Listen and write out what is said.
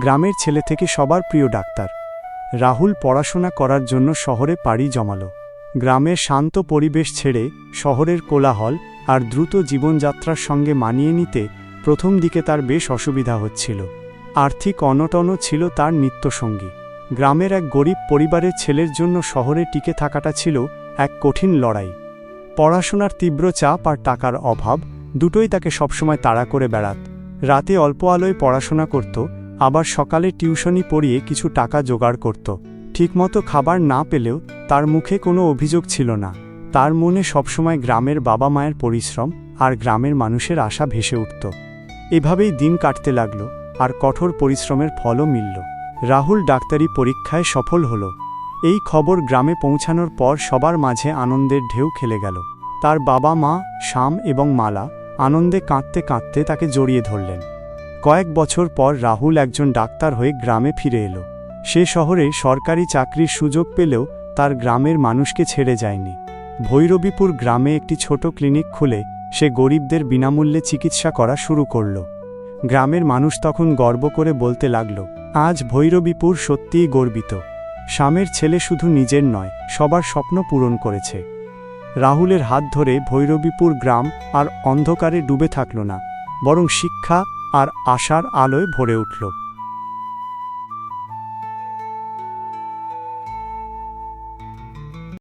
গ্রামের ছেলে থেকে সবার প্রিয় ডাক্তার। রাহুল পড়াশোনা করার জন্য শহরে পাড়ি জমালো। গ্রামের শান্ত পরিবেশ ছেড়ে শহরের কোলাহল আর দ্রুত জীবনযাত্রার সঙ্গে মানিয়ে নিতে প্রথম দিকে তার বেশ অসুবিধা হচ্ছিল। আর্থিক অনটনও ছিল তার নিত্যসঙ্গী। গ্রামের এক গরিব পরিবারের ছেলের জন্য শহরে টিকে থাকাটা ছিল এক কঠিন লড়াই। পড়াশোনার তীব্র চাপ আর টাকার অভাব দুটোই তাকে সবসময় তাড়া করে বেড়াত। রাতে অল্প আলোয় পড়াশোনা করত, আবার সকালে টিউশনি পড়িয়ে কিছু টাকা জোগাড় করত। ঠিকমতো খাবার না পেলেও তার মুখে কোনো অভিযোগ ছিল না। তার মনে সবসময় গ্রামের বাবা মায়ের পরিশ্রম আর গ্রামের মানুষের আশা ভেসে উঠত। এভাবেই দিন কাটতে লাগল, আর কঠোর পরিশ্রমের ফলও মিলল। রাহুল ডাক্তারি পরীক্ষায় সফল হল। এই খবর গ্রামে পৌঁছানোর পর সবার মাঝে আনন্দের ঢেউ খেলে গেল। তার বাবা মা শ্যাম এবং মালা আনন্দে কাঁদতে কাঁদতে তাকে জড়িয়ে ধরলেন। কয়েক বছর পর রাহুল একজন ডাক্তার হয়ে গ্রামে ফিরে এলো। সে শহরে সরকারি চাকরির সুযোগ পেলেও তার গ্রামের মানুষকে ছেড়ে যায়নি। ভৈরবীপুর গ্রামে একটি ছোট ক্লিনিক খুলে সে গরিবদের বিনামূল্যে চিকিৎসা করা শুরু করল। গ্রামের মানুষ তখন গর্ব করে বলতে লাগল, আজ ভৈরবীপুর সত্যিই গর্বিত। শ্যামের ছেলে শুধু নিজের নয়, সবার স্বপ্ন পূরণ করেছে। রাহুলের হাত ধরে ভৈরবীপুর গ্রাম আর অন্ধকারে ডুবে থাকল না, বরং শিক্ষা আর আশার আলোয় ভরে উঠল।